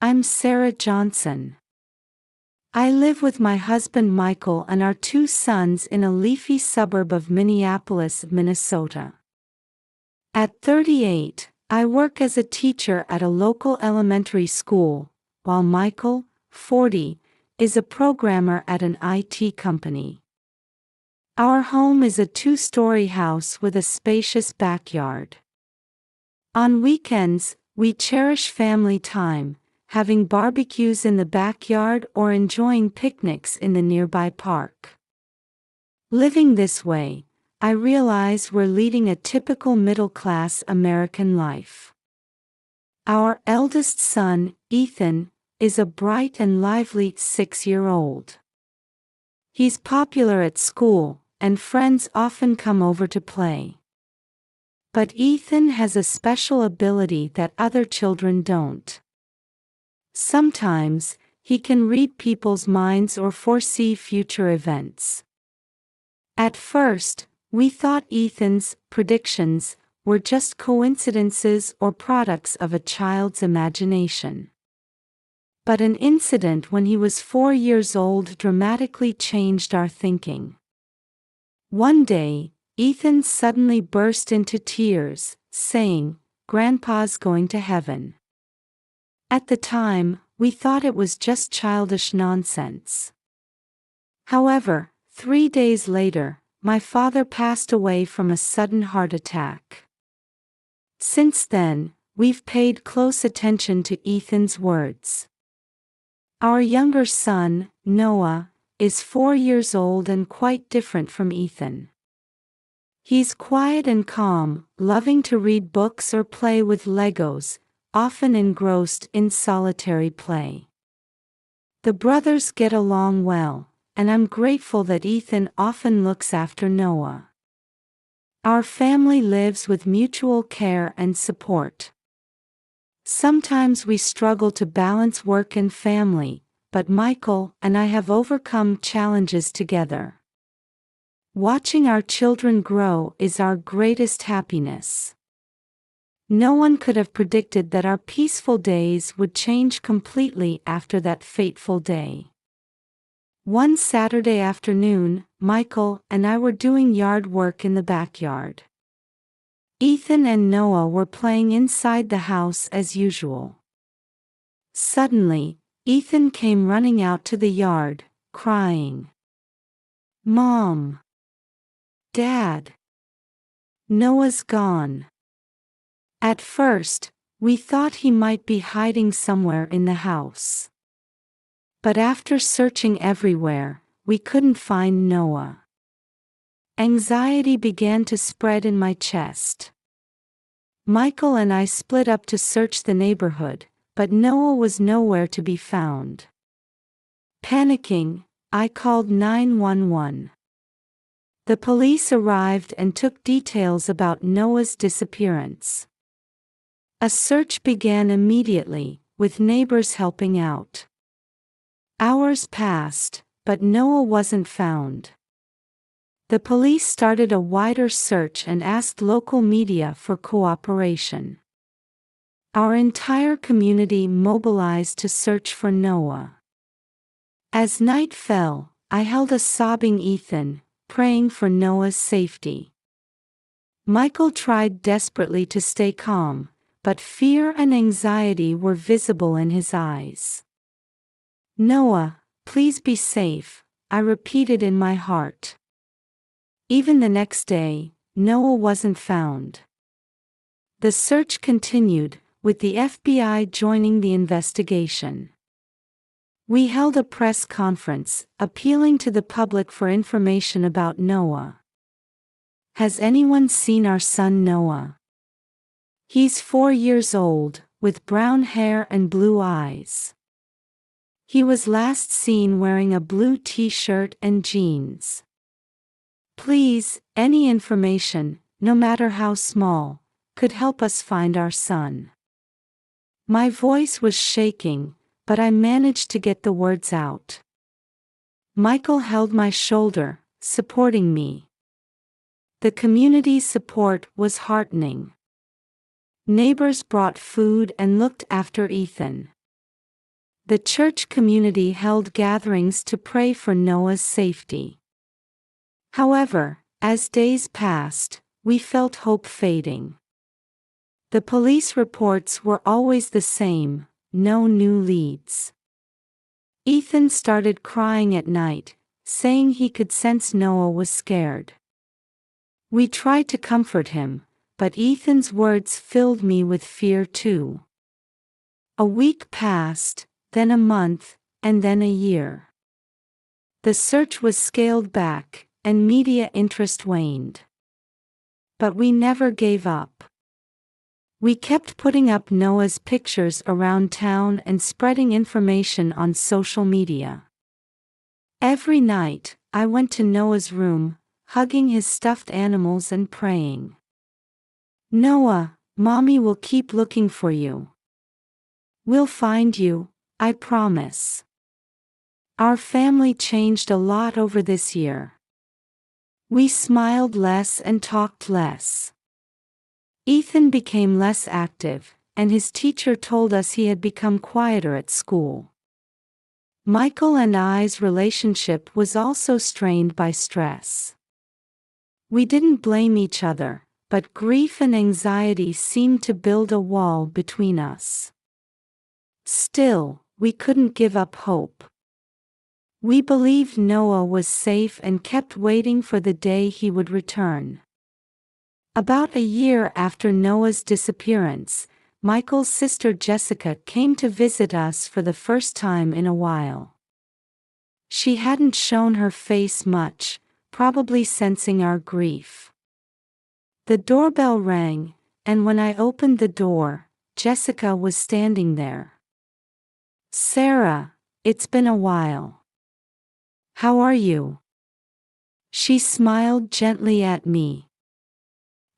I'm Sarah Johnson. I live with my husband Michael and our two sons in a leafy suburb of Minneapolis, Minnesota. At 38, I work as a teacher at a local elementary school, while Michael, 40, is a programmer at an IT company. Our home is a two-story house with a spacious backyard. On weekends, we cherish family time, having barbecues in the backyard or enjoying picnics in the nearby park. Living this way, I realize we're leading a typical middle-class American life. Our eldest son, Ethan, is a bright and lively 6-year-old. He's popular at school, and friends often come over to play. But Ethan has a special ability that other children don't. Sometimes, he can read people's minds or foresee future events. At first, we thought Ethan's predictions were just coincidences or products of a child's imagination. But an incident when he was 4 years old dramatically changed our thinking. One day, Ethan suddenly burst into tears, saying, "Grandpa's going to heaven." At the time, we thought it was just childish nonsense. However, 3 days later, my father passed away from a sudden heart attack. Since then, we've paid close attention to Ethan's words. Our younger son, Noah, is 4 years old and quite different from Ethan. He's quiet and calm, loving to read books or play with Legos, often engrossed in solitary play. The brothers get along well, and I'm grateful that Ethan often looks after Noah. Our family lives with mutual care and support. Sometimes we struggle to balance work and family, but Michael and I have overcome challenges together. Watching our children grow is our greatest happiness. No one could have predicted that our peaceful days would change completely after that fateful day. One Saturday afternoon, Michael and I were doing yard work in the backyard. Ethan and Noah were playing inside the house as usual. Suddenly, Ethan came running out to the yard, crying, "Mom! Dad! Noah's gone." At first, we thought he might be hiding somewhere in the house. But after searching everywhere, we couldn't find Noah. Anxiety began to spread in my chest. Michael and I split up to search the neighborhood, but Noah was nowhere to be found. Panicking, I called 911. The police arrived and took details about Noah's disappearance. A search began immediately, with neighbors helping out. Hours passed, but Noah wasn't found. The police started a wider search and asked local media for cooperation. Our entire community mobilized to search for Noah. As night fell, I held a sobbing Ethan, praying for Noah's safety. Michael tried desperately to stay calm, but fear and anxiety were visible in his eyes. "Noah, please be safe," I repeated in my heart. Even the next day, Noah wasn't found. The search continued, with the FBI joining the investigation. We held a press conference, appealing to the public for information about Noah. "Has anyone seen our son Noah? He's 4 years old, with brown hair and blue eyes. He was last seen wearing a blue t-shirt and jeans. Please, any information, no matter how small, could help us find our son." My voice was shaking, but I managed to get the words out. Michael held my shoulder, supporting me. The community's support was heartening. Neighbors brought food and looked after Ethan. The church community held gatherings to pray for Noah's safety. However, as days passed, we felt hope fading. The police reports were always the same, no new leads. Ethan started crying at night, saying he could sense Noah was scared. We tried to comfort him, but Ethan's words filled me with fear too. A week passed, then a month, and then a year. The search was scaled back, and media interest waned. But we never gave up. We kept putting up Noah's pictures around town and spreading information on social media. Every night, I went to Noah's room, hugging his stuffed animals and praying. "Noah, Mommy will keep looking for you. We'll find you, I promise." Our family changed a lot over this year. We smiled less and talked less. Ethan became less active, and his teacher told us he had become quieter at school. Michael and I's relationship was also strained by stress. We didn't blame each other, but grief and anxiety seemed to build a wall between us. Still, we couldn't give up hope. We believed Noah was safe and kept waiting for the day he would return. About a year after Noah's disappearance, Michael's sister Jessica came to visit us for the first time in a while. She hadn't shown her face much, probably sensing our grief. The doorbell rang, and when I opened the door, Jessica was standing there. "Sarah, it's been a while. How are you?" She smiled gently at me.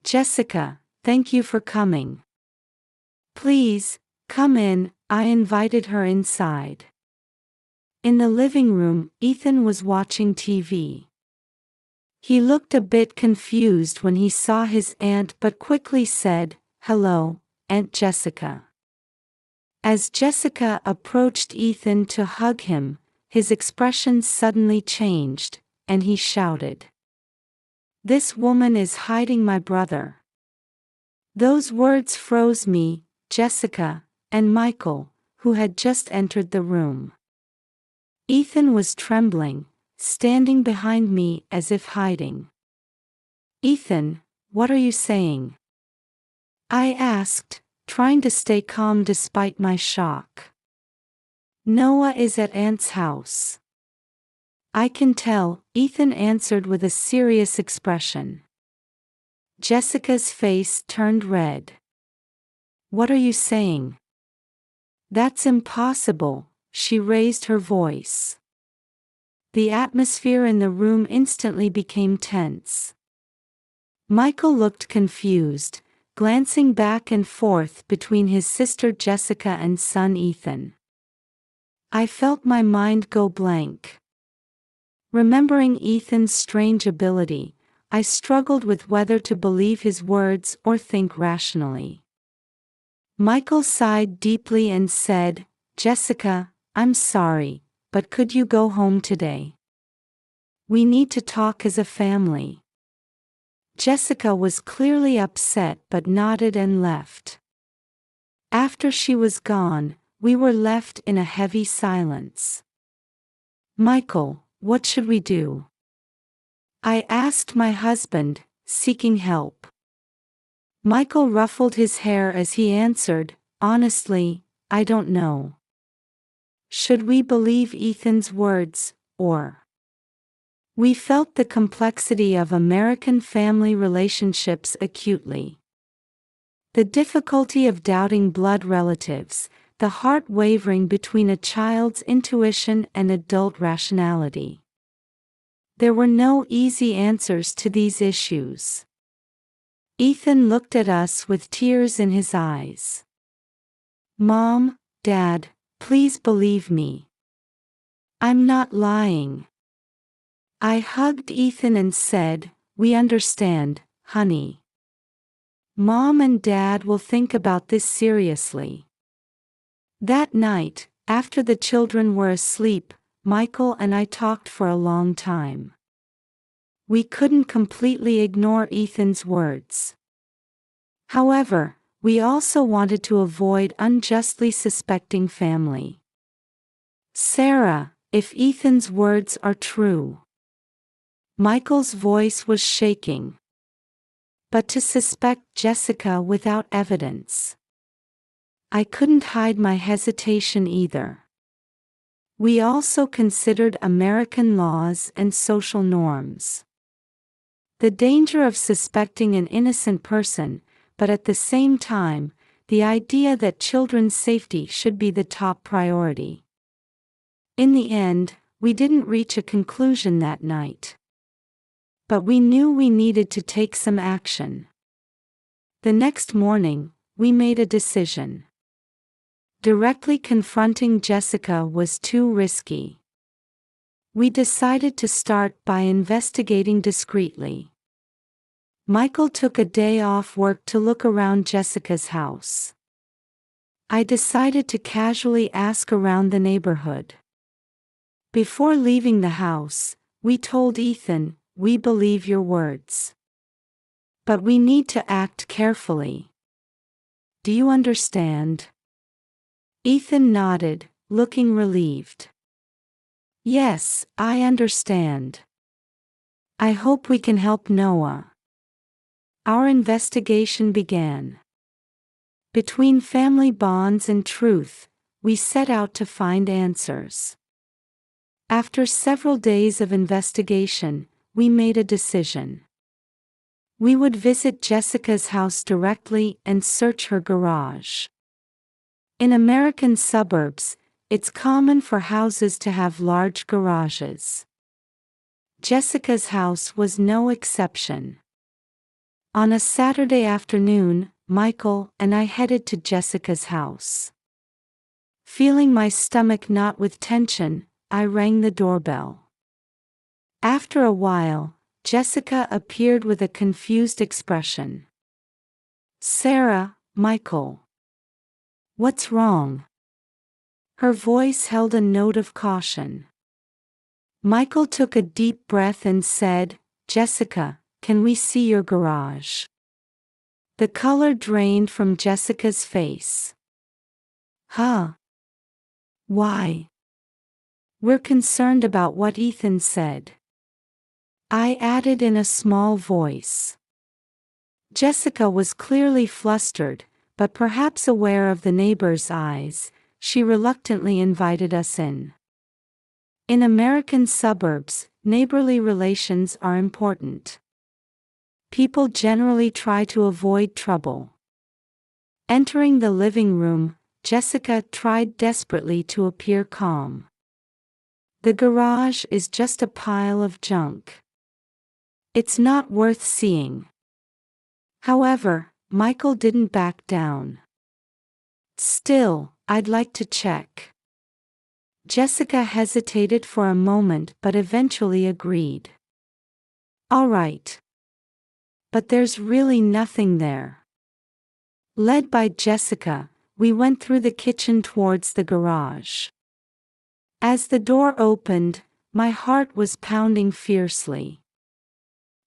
"Jessica, thank you for coming. Please, come in," I invited her inside. In the living room, Ethan was watching TV. He looked a bit confused when he saw his aunt but quickly said, "Hello, Aunt Jessica." As Jessica approached Ethan to hug him, his expression suddenly changed, and he shouted, "This woman is hiding my brother." Those words froze me, Jessica, and Michael, who had just entered the room. Ethan was trembling, standing behind me as if hiding. "Ethan, what are you saying?" I asked, trying to stay calm despite my shock. "Noah is at Aunt's house." "I can tell," Ethan answered with a serious expression. Jessica's face turned red. "What are you saying?" "That's impossible," she raised her voice. The atmosphere in the room instantly became tense. Michael looked confused, glancing back and forth between his sister Jessica and son Ethan. I felt my mind go blank. Remembering Ethan's strange ability, I struggled with whether to believe his words or think rationally. Michael sighed deeply and said, "Jessica, I'm sorry, but could you go home today? We need to talk as a family." Jessica was clearly upset but nodded and left. After she was gone, we were left in a heavy silence. "Michael, what should we do?" I asked my husband, seeking help. Michael ruffled his hair as he answered, "Honestly, I don't know. Should we believe Ethan's words, or?" We felt the complexity of American family relationships acutely. The difficulty of doubting blood relatives, the heart wavering between a child's intuition and adult rationality. There were no easy answers to these issues. Ethan looked at us with tears in his eyes. "Mom, Dad, please believe me. I'm not lying." I hugged Ethan and said, "We understand, honey. Mom and Dad will think about this seriously." That night, After the children were asleep, Michael and I talked for a long time. We couldn't completely ignore Ethan's words. However, we also wanted to avoid unjustly suspecting family. Sarah, if Ethan's words are true. Michael's voice was shaking. But to suspect Jessica without evidence. I couldn't hide my hesitation either. We also considered American laws and social norms. The danger of suspecting an innocent person, but at the same time, the idea that children's safety should be the top priority. In the end, we didn't reach a conclusion that night. But we knew we needed to take some action. The next morning, we made a decision. Directly confronting Jessica was too risky. We decided to start by investigating discreetly. Michael took a day off work to look around Jessica's house. I decided to casually ask around the neighborhood. Before leaving the house, we told Ethan, "We believe your words. But we need to act carefully. Do you understand?" Ethan nodded, looking relieved. "Yes, I understand. I hope we can help Noah." Our investigation began. Between family bonds and truth, we set out to find answers. After several days of investigation, we made a decision. We would visit Jessica's house directly and search her garage. In American suburbs, it's common for houses to have large garages. Jessica's house was no exception. On a Saturday afternoon, Michael and I headed to Jessica's house. Feeling my stomach knot with tension, I rang the doorbell. After a while, Jessica appeared with a confused expression. "Sarah, Michael. What's wrong?" Her voice held a note of caution. Michael took a deep breath and said, "Jessica, can we see your garage?" The color drained from Jessica's face. "Huh? Why?" "We're concerned about what Ethan said," I added in a small voice. Jessica was clearly flustered, but perhaps aware of the neighbor's eyes, she reluctantly invited us in. In American suburbs, neighborly relations are important. People generally try to avoid trouble. Entering the living room, Jessica tried desperately to appear calm. "The garage is just a pile of junk. It's not worth seeing." However, Michael didn't back down. "Still, I'd like to check." Jessica hesitated for a moment but eventually agreed. "All right. But there's really nothing there." Led by Jessica, we went through the kitchen towards the garage. As the door opened, my heart was pounding fiercely.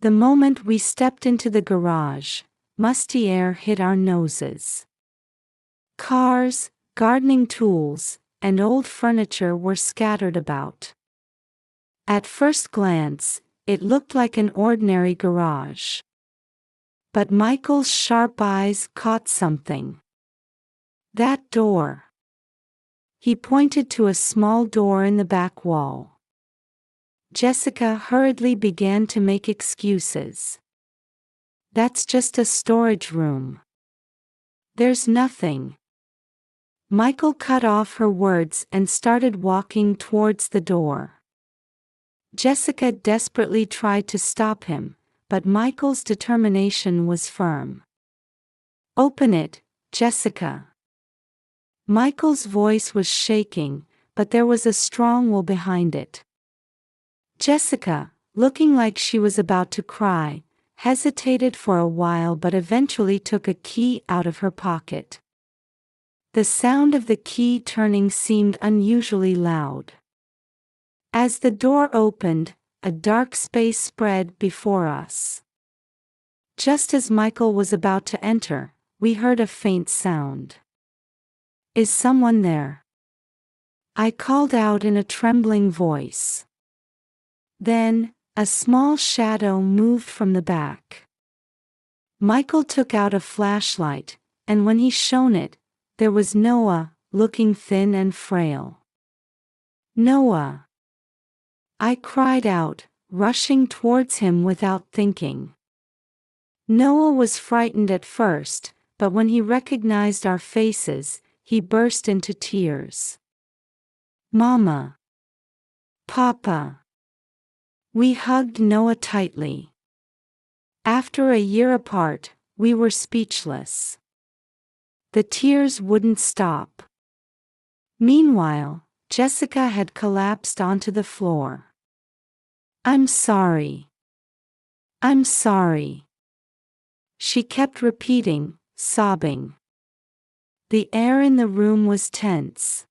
The moment we stepped into the garage, musty air hit our noses. Cars, gardening tools, and old furniture were scattered about. At first glance, it looked like an ordinary garage. But Michael's sharp eyes caught something. "That door." He pointed to a small door in the back wall. Jessica hurriedly began to make excuses. "That's just a storage room. There's nothing." Michael cut off her words and started walking towards the door. Jessica desperately tried to stop him, but Michael's determination was firm. "Open it, Jessica." Michael's voice was shaking, but there was a strong will behind it. Jessica, looking like she was about to cry, hesitated for a while but eventually took a key out of her pocket. The sound of the key turning seemed unusually loud. As the door opened, a dark space spread before us. Just as Michael was about to enter, we heard a faint sound. "Is someone there?" I called out in a trembling voice. Then, a small shadow moved from the back. Michael took out a flashlight, and when he shone it, there was Noah, looking thin and frail. "Noah!" I cried out, rushing towards him without thinking. Noah was frightened at first, but when he recognized our faces, he burst into tears. "Mama! Papa!" We hugged Noah tightly. After a year apart, we were speechless. The tears wouldn't stop. Meanwhile, Jessica had collapsed onto the floor. "I'm sorry. I'm sorry," she kept repeating, sobbing. The air in the room was tense.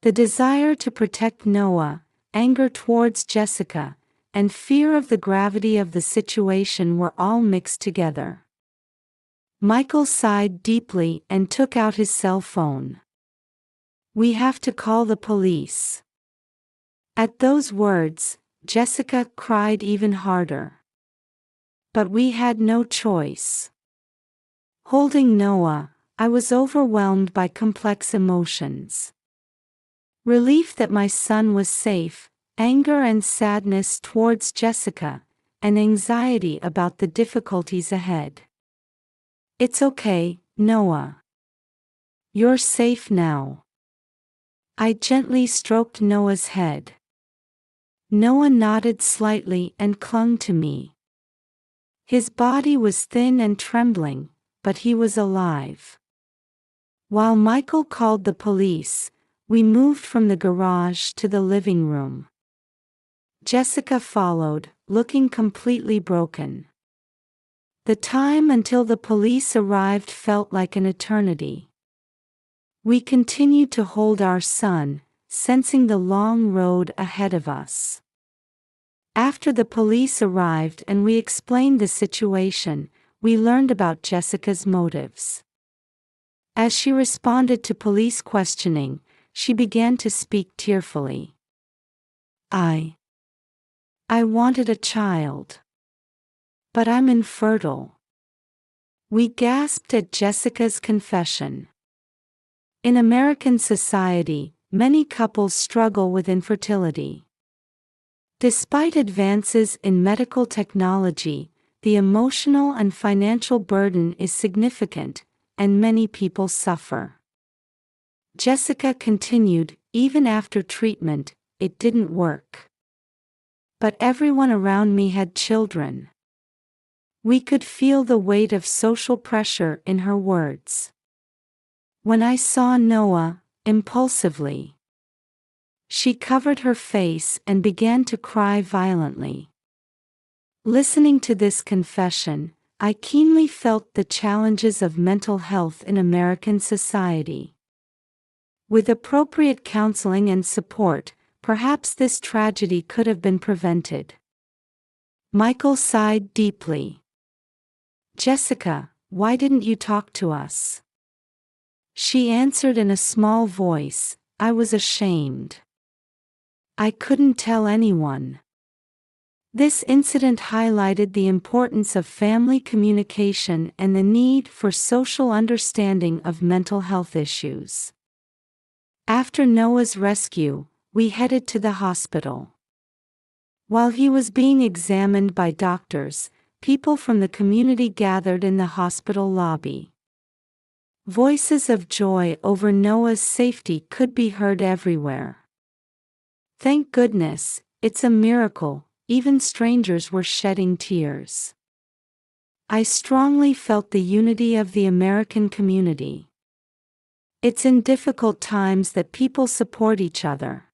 The desire to protect Noah, anger towards Jessica, and fear of the gravity of the situation were all mixed together. Michael sighed deeply and took out his cell phone. "We have to call the police." At those words, Jessica cried even harder. But we had no choice. Holding Noah, I was overwhelmed by complex emotions. Relief that my son was safe, anger and sadness towards Jessica, and anxiety about the difficulties ahead. "It's okay, Noah. You're safe now." I gently stroked Noah's head. Noah nodded slightly and clung to me. His body was thin and trembling, but he was alive. While Michael called the police, we moved from the garage to the living room. Jessica followed, looking completely broken. The time until the police arrived felt like an eternity. We continued to hold our son, sensing the long road ahead of us. After the police arrived and we explained the situation, we learned about Jessica's motives. As she responded to police questioning, she began to speak tearfully. I wanted a child. But I'm infertile." We gasped at Jessica's confession. In American society, many couples struggle with infertility. Despite advances in medical technology, the emotional and financial burden is significant, and many people suffer. Jessica continued, "Even after treatment, it didn't work. But everyone around me had children." We could feel the weight of social pressure in her words. When I saw Noah, impulsively, she covered her face and began to cry violently. Listening to this confession, I keenly felt the challenges of mental health in American society. With appropriate counseling and support, perhaps this tragedy could have been prevented. Michael sighed deeply. "Jessica, why didn't you talk to us?" She answered in a small voice, "I was ashamed. I couldn't tell anyone." This incident highlighted the importance of family communication and the need for social understanding of mental health issues. After Noah's rescue, we headed to the hospital. While he was being examined by doctors, people from the community gathered in the hospital lobby. Voices of joy over Noah's safety could be heard everywhere. "Thank goodness, it's a miracle," even strangers were shedding tears. I strongly felt the unity of the American community. It's in difficult times that people support each other.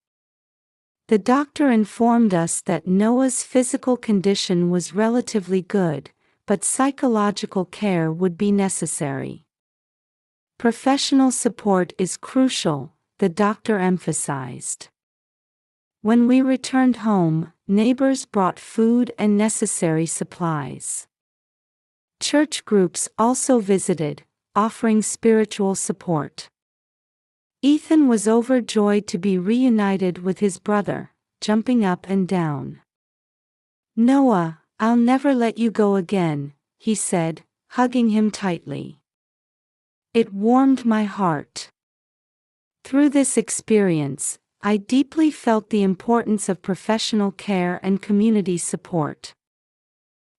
The doctor informed us that Noah's physical condition was relatively good, but psychological care would be necessary. Professional support is crucial, the doctor emphasized. When we returned home, neighbors brought food and necessary supplies. Church groups also visited, offering spiritual support. Ethan was overjoyed to be reunited with his brother, jumping up and down. "Noah, I'll never let you go again," he said, hugging him tightly. It warmed my heart. Through this experience, I deeply felt the importance of professional care and community support.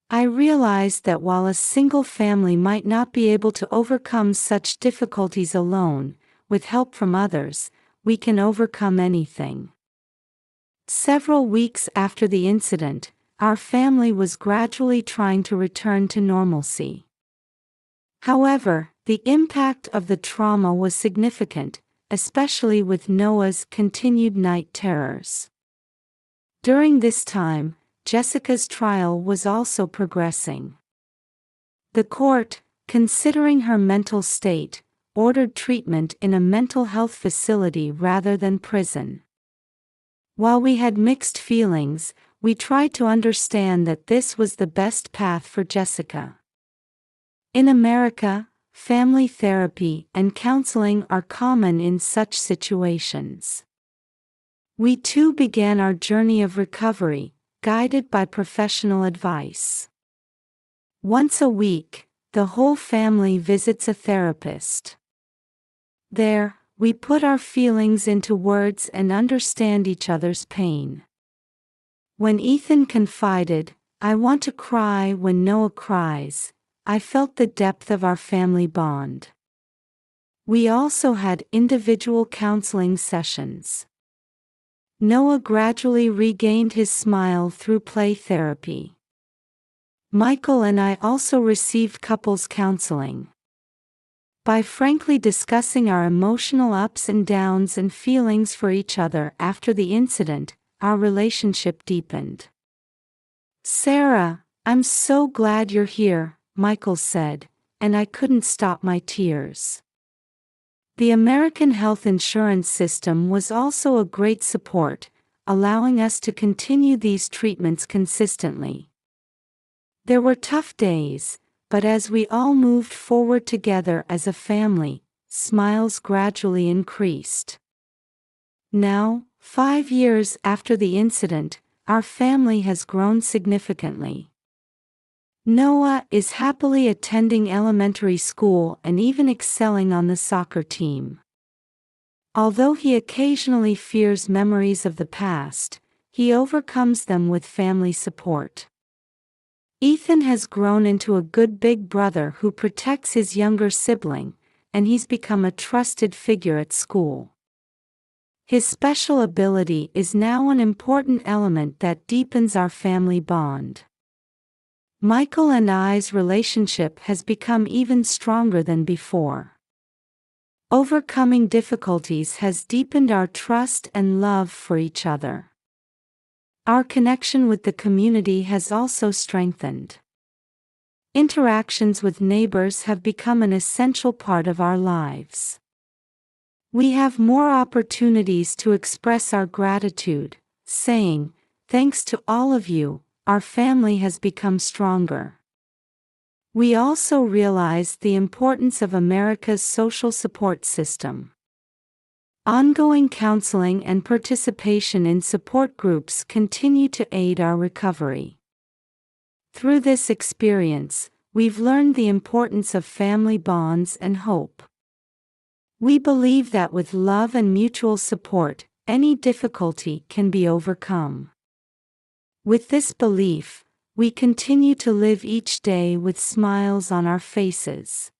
I realized that while a single family might not be able to overcome such difficulties alone, with help from others, we can overcome anything. Several weeks after the incident, our family was gradually trying to return to normalcy. However, the impact of the trauma was significant, especially with Noah's continued night terrors. During this time, Jessica's trial was also progressing. The court, considering her mental state, ordered treatment in a mental health facility rather than prison. While we had mixed feelings, we tried to understand that this was the best path for Jessica. In America, family therapy and counseling are common in such situations. We too began our journey of recovery, guided by professional advice. Once a week, the whole family visits a therapist. There, we put our feelings into words and understand each other's pain. When Ethan confided, "I want to cry when Noah cries," I felt the depth of our family bond. We also had individual counseling sessions. Noah gradually regained his smile through play therapy. Michael and I also received couples counseling. By frankly discussing our emotional ups and downs and feelings for each other after the incident, our relationship deepened. "Sarah, I'm so glad you're here," Michael said, and I couldn't stop my tears. The American health insurance system was also a great support, allowing us to continue these treatments consistently. There were tough days, but as we all moved forward together as a family, smiles gradually increased. Now, 5 years after the incident, our family has grown significantly. Noah is happily attending elementary school and even excelling on the soccer team. Although he occasionally fears memories of the past, he overcomes them with family support. Ethan has grown into a good big brother who protects his younger sibling, and he's become a trusted figure at school. His special ability is now an important element that deepens our family bond. Michael and I's relationship has become even stronger than before. Overcoming difficulties has deepened our trust and love for each other. Our connection with the community has also strengthened. Interactions with neighbors have become an essential part of our lives. We have more opportunities to express our gratitude, saying, "Thanks to all of you, our family has become stronger." We also realize the importance of America's social support system. Ongoing counseling and participation in support groups continue to aid our recovery. Through this experience, we've learned the importance of family bonds and hope. We believe that with love and mutual support, any difficulty can be overcome. With this belief, we continue to live each day with smiles on our faces.